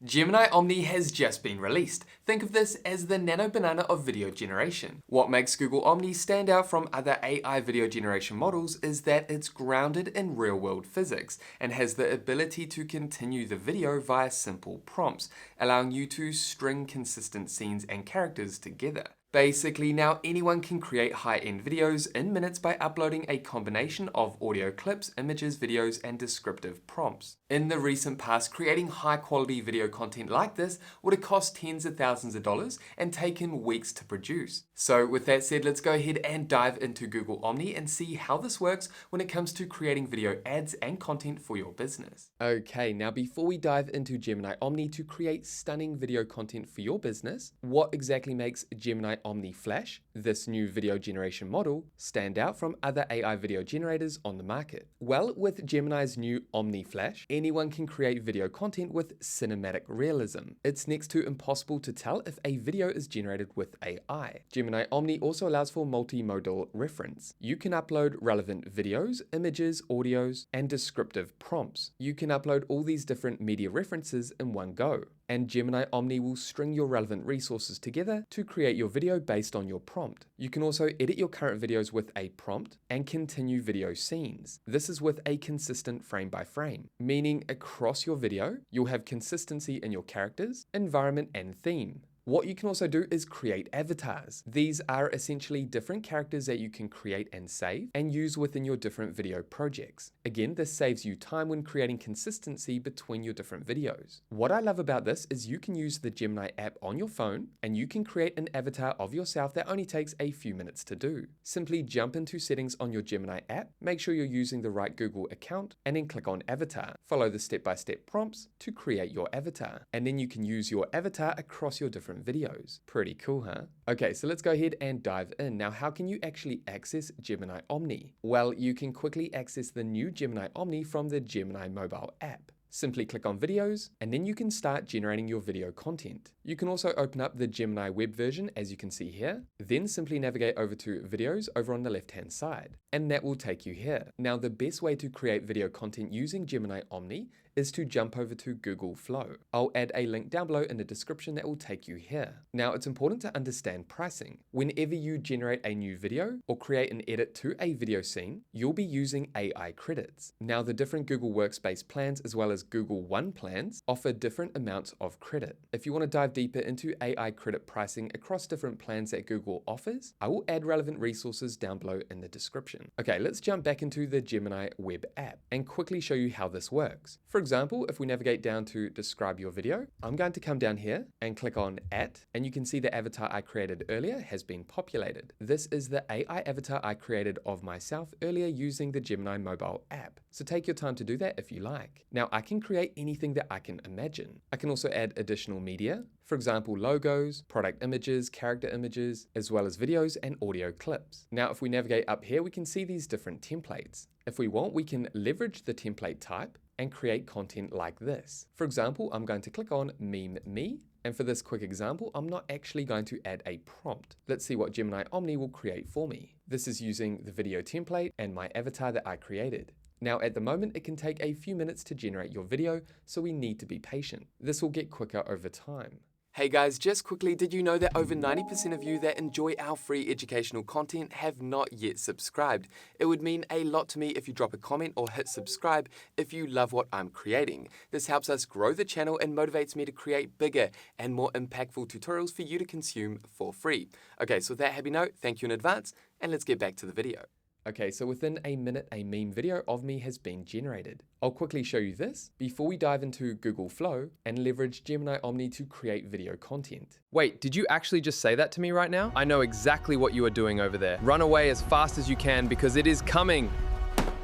Gemini Omni has just been released. Think of this as the nano banana of video generation. What makes Google Omni stand out from other AI video generation models is that it's grounded in real-world physics and has the ability to continue the video via simple prompts, allowing you to string consistent scenes and characters together. Basically, now anyone can create high-end videos in minutes by uploading a combination of audio clips, images, videos, and descriptive prompts. In the recent past, creating high-quality video content like this would have cost tens of thousands of dollars and taken weeks to produce. So with that said, let's go ahead and dive into Google Omni and see how this works when it comes to creating video ads and content for your business. Okay, now before we dive into Gemini Omni to create stunning video content for your business, what exactly makes Gemini Omni Flash, this new video generation model, stand out from other AI video generators on the market? Well, with Gemini's new Omni Flash, anyone can create video content with cinematic realism. It's next to impossible to tell if a video is generated with AI. Gemini Omni also allows for multimodal reference. You can upload relevant videos, images, audios, and descriptive prompts. You can upload all these different media references in one go. And Gemini Omni will string your relevant resources together to create your video based on your prompt. You can also edit your current videos with a prompt and continue video scenes. This is with a consistent frame by frame, meaning across your video, you'll have consistency in your characters, environment, and theme. What you can also do is create avatars. These are essentially different characters that you can create and save and use within your different video projects. Again, this saves you time when creating consistency between your different videos. What I love about this is you can use the Gemini app on your phone and you can create an avatar of yourself that only takes a few minutes to do. Simply jump into settings on your Gemini app, make sure you're using the right Google account, and then click on avatar. Follow the step-by-step prompts to create your avatar. And then you can use your avatar across your different videos. Pretty cool, huh? Okay, so let's go ahead and dive in. Now, how can you actually access Gemini Omni? Well, you can quickly access the new Gemini Omni from the Gemini mobile app. Simply click on videos, and then you can start generating your video content. You can also open up the Gemini web version, as you can see here, then simply navigate over to videos over on the left-hand side, and that will take you here. Now, the best way to create video content using Gemini Omni is to jump over to Google Flow. I'll add a link down below in the description that will take you here. Now, it's important to understand pricing. Whenever you generate a new video or create an edit to a video scene, you'll be using AI credits. Now, the different Google Workspace plans as well as Google One plans offer different amounts of credit. If you want to dive deeper into AI credit pricing across different plans that Google offers, I will add relevant resources down below in the description. Okay, let's jump back into the Gemini web app and quickly show you how this works. For example, if we navigate down to describe your video, I'm going to come down here and click on and you can see the avatar I created earlier has been populated. This is the AI avatar I created of myself earlier using the Gemini mobile app. So take your time to do that if you like. Now, I can create anything that I can imagine. I can also add additional media, for example, logos, product images, character images, as well as videos and audio clips. Now, if we navigate up here, we can see these different templates. If we want, we can leverage the template type and create content like this. For example, I'm going to click on Meme Me. And for this quick example, I'm not actually going to add a prompt. Let's see what Gemini Omni will create for me. This is using the video template and my avatar that I created. Now, at the moment, it can take a few minutes to generate your video, so we need to be patient. This will get quicker over time. Hey guys, just quickly, did you know that over 90% of you that enjoy our free educational content have not yet subscribed? It would mean a lot to me if you drop a comment or hit subscribe if you love what I'm creating. This helps us grow the channel and motivates me to create bigger and more impactful tutorials for you to consume for free. Okay, so with that happy note, thank you in advance, and let's get back to the video. Okay, so within a minute, a meme video of me has been generated. I'll quickly show you this before we dive into Google Flow and leverage Gemini Omni to create video content. Wait, did you actually just say that to me right now? I know exactly what you are doing over there. Run away as fast as you can because it is coming.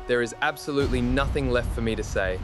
There is absolutely nothing left for me to say.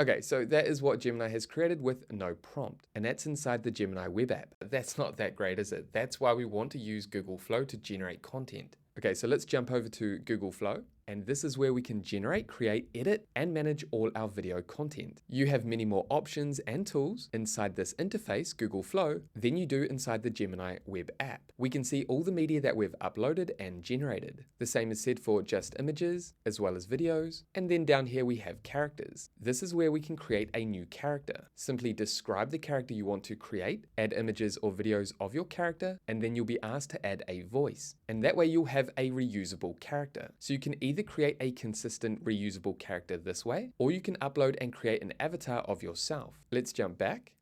Okay, so that is what Gemini has created with no prompt, and that's inside the Gemini web app. That's not that great, is it? That's why we want to use Google Flow to generate content. Okay, so let's jump over to Google Flow And this is where we can generate, create, edit, and manage all our video content. You have many more options and tools inside this interface, Google Flow, than you do inside the Gemini web app. We can see all the media that we've uploaded and generated. The same is said for just images, as well as videos. And then down here we have characters. This is where we can create a new character. Simply describe the character you want to create, add images or videos of your character, and then you'll be asked to add a voice. And that way you'll have a reusable character. So you can either create a consistent reusable character this way, or you can upload and create an avatar of yourself. Let's jump back.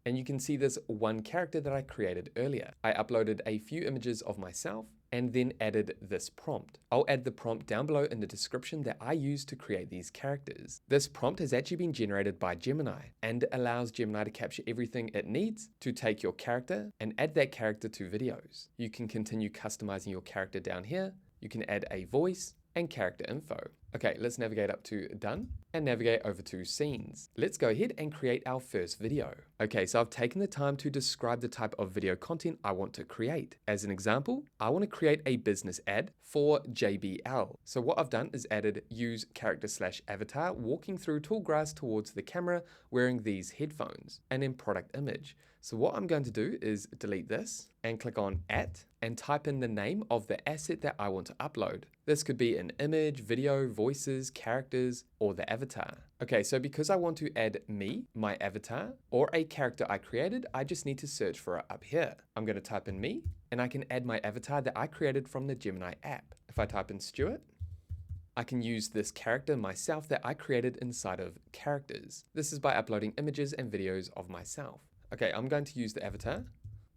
And you can see this one character that I created earlier. I uploaded a few images of myself and then added this prompt. I'll add the prompt down below in the description that I used to create these characters. This prompt has actually been generated by Gemini and allows Gemini to capture everything it needs to take your character and add that character to videos. You can continue customizing your character down here. You can add a voice and character info. Okay, let's navigate up to done and navigate over to scenes. Let's go ahead and create our first video. Okay, so I've taken the time to describe the type of video content I want to create. As an example, I want to create a business ad for JBL. So what I've done is added use character/avatar walking through tall grass towards the camera wearing these headphones and then product image. So what I'm going to do is delete this and click on @ and type in the name of the asset that I want to upload. This could be an image, video, voices, characters, or the avatar. Okay, so because I want to add me, my avatar, or a character I created, I just need to search for it up here. I'm going to type in me, and I can add my avatar that I created from the Gemini app. If I type in Stewart, I can use this character myself that I created inside of characters. This is by uploading images and videos of myself. Okay, I'm going to use the avatar,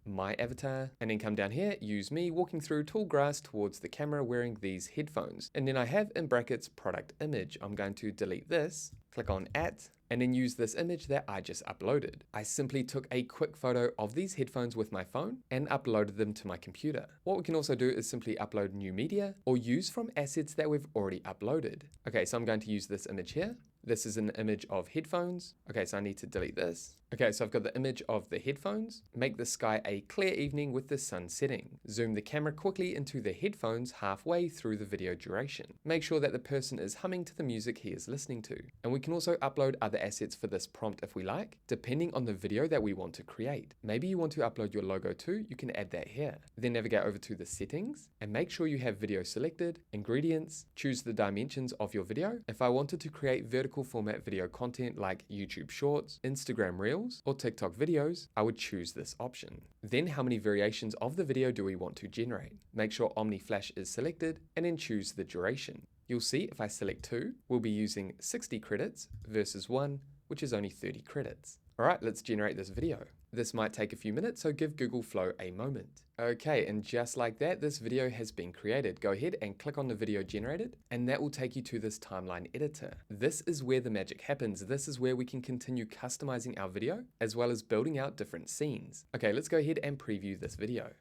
my avatar, and then come down here, use me walking through tall grass towards the camera wearing these headphones. And then I have in brackets product image. I'm going to delete this, click on @ and then use this image that I just uploaded. I simply took a quick photo of these headphones with my phone and uploaded them to my computer. What we can also do is simply upload new media or use from assets that we've already uploaded. Okay, so I'm going to use this image here. This is an image of headphones. Okay, so I need to delete this. Okay, so I've got the image of the headphones. Make the sky a clear evening with the sun setting. Zoom the camera quickly into the headphones halfway through the video duration. Make sure that the person is humming to the music he is listening to. And we can also upload other assets for this prompt if we like, depending on the video that we want to create. Maybe you want to upload your logo too, you can add that here. Then navigate over to the settings and make sure you have video selected, ingredients, choose the dimensions of your video. If I wanted to create vertical format video content like YouTube Shorts, Instagram Reels, or TikTok videos, I would choose this option. Then how many variations of the video do we want to generate? Make sure Omni Flash is selected and then choose the duration. You'll see if I select 2, we'll be using 60 credits versus 1, which is only 30 credits. All right, let's generate this video. This might take a few minutes, so give Google Flow a moment. Okay, and just like that, this video has been created. Go ahead and click on the video generated, and that will take you to this timeline editor. This is where the magic happens. This is where we can continue customizing our video, as well as building out different scenes. Okay, let's go ahead and preview this video.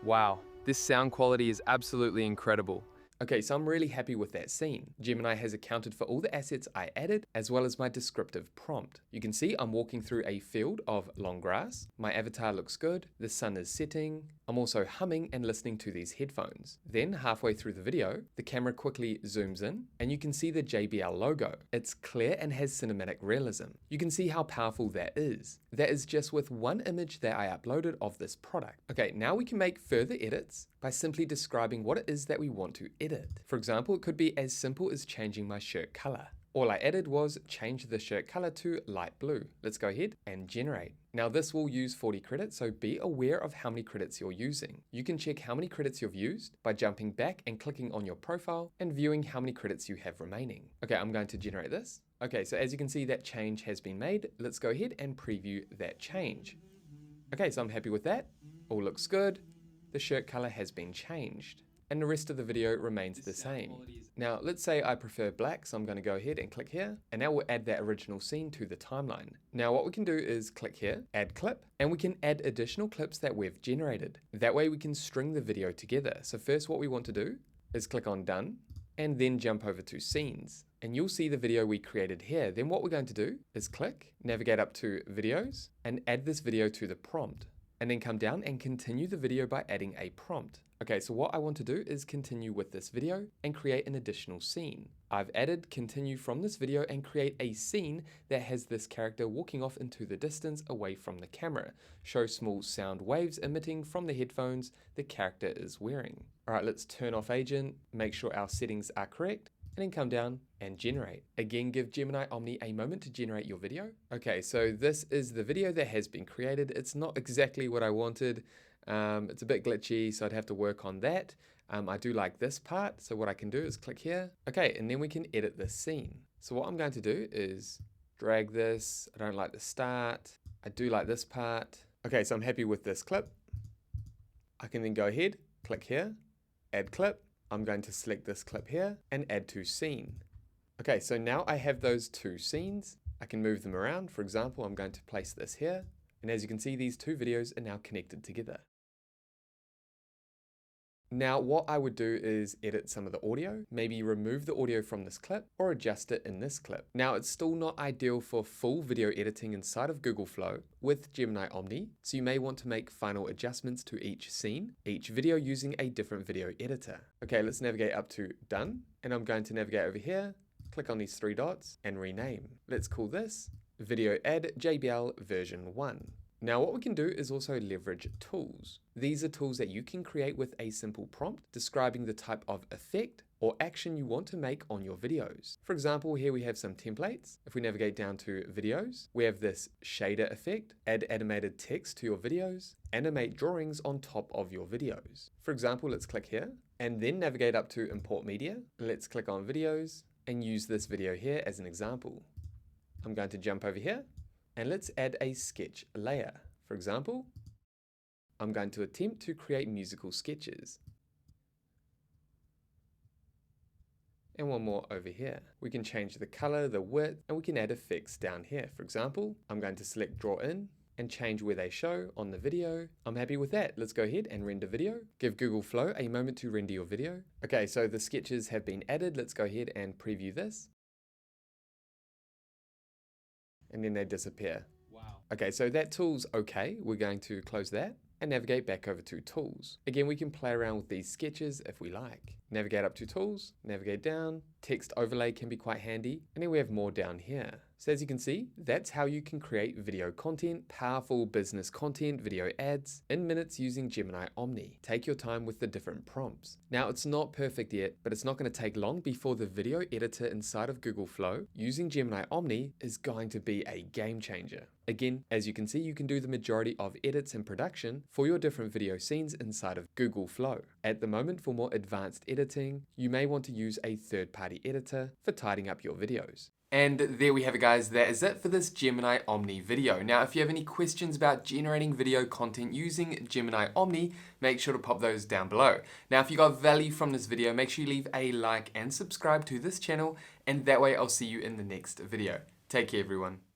Wow, this sound quality is absolutely incredible. Okay, so I'm really happy with that scene. Gemini has accounted for all the assets I added, as well as my descriptive prompt. You can see I'm walking through a field of long grass. My avatar looks good. The sun is setting. I'm also humming and listening to these headphones. Then halfway through the video, the camera quickly zooms in and you can see the JBL logo. It's clear and has cinematic realism. You can see how powerful that is. That is just with one image that I uploaded of this product. Okay, now we can make further edits by simply describing what it is that we want to edit. For example, it could be as simple as changing my shirt color. All I added was change the shirt color to light blue. Let's go ahead and generate. Now this will use 40 credits, so be aware of how many credits you're using. You can check how many credits you've used by jumping back and clicking on your profile and viewing how many credits you have remaining. Okay, I'm going to generate this. Okay, so as you can see, that change has been made. Let's go ahead and preview that change. Okay, so I'm happy with that. All looks good. The shirt color has been changed and the rest of the video remains the same. Now, let's say I prefer black, so I'm going to go ahead and click here, and now we'll add that original scene to the timeline. Now, what we can do is click here, add clip, and we can add additional clips that we've generated. That way we can string the video together. So first what we want to do is click on done, and then jump over to scenes. And you'll see the video we created here. Then what we're going to do is click, navigate up to videos, and add this video to the prompt. and then come down and continue the video by adding a prompt. Okay, so what I want to do is continue with this video and create an additional scene. I've added continue from this video and create a scene that has this character walking off into the distance away from the camera. Show small sound waves emitting from the headphones the character is wearing. All right, let's turn off agent, make sure our settings are correct, and then come down and generate. Again, give Gemini Omni a moment to generate your video. Okay, so this is the video that has been created. It's not exactly what I wanted. It's a bit glitchy, so I'd have to work on that. I do like this part, so what I can do is click here. Okay, and then we can edit this scene. So what I'm going to do is drag this. I don't like the start. I do like this part. Okay, so I'm happy with this clip. I can then go ahead, click here, add clip. I'm going to select this clip here and add to scene. Okay, so now I have those two scenes. I can move them around. For example, I'm going to place this here. And as you can see, these two videos are now connected together. Now, what I would do is edit some of the audio, maybe remove the audio from this clip or adjust it in this clip. Now, it's still not ideal for full video editing inside of Google Flow with Gemini Omni, so you may want to make final adjustments to each scene, each video using a different video editor. Okay, let's navigate up to Done, and I'm going to navigate over here, click on these three dots and rename. Let's call this Video Add JBL version 1. Now what we can do is also leverage tools. These are tools that you can create with a simple prompt describing the type of effect or action you want to make on your videos. For example, here we have some templates. If we navigate down to videos, we have this shader effect, add animated text to your videos, animate drawings on top of your videos. For example, let's click here and then navigate up to import media. Let's click on videos and use this video here as an example. I'm going to jump over here and let's add a sketch layer. For example, I'm going to attempt to create musical sketches. And one more over here. We can change the color, the width, and we can add effects down here. For example, I'm going to select draw in and change where they show on the video. I'm happy with that. Let's go ahead and render video. Give Google Flow a moment to render your video. Okay, so the sketches have been added. Let's go ahead and preview this. And then they disappear. Wow. Okay, so that tool's okay. We're going to close that and navigate back over to tools. Again, we can play around with these sketches if we like. Navigate up to tools, navigate down. Text overlay can be quite handy. And then we have more down here. So as you can see, that's how you can create video content, powerful business content, video ads in minutes using Gemini Omni. Take your time with the different prompts. Now it's not perfect yet, but it's not going to take long before the video editor inside of Google Flow using Gemini Omni is going to be a game changer. Again, as you can see, you can do the majority of edits and production for your different video scenes inside of Google Flow. At the moment, for more advanced editing, you may want to use a third-party editor for tidying up your videos. And there we have it, guys. That is it for this Gemini Omni video. Now, if you have any questions about generating video content using Gemini Omni, make sure to pop those down below. Now, if you got value from this video, make sure you leave a like and subscribe to this channel, and that way I'll see you in the next video. Take care, everyone.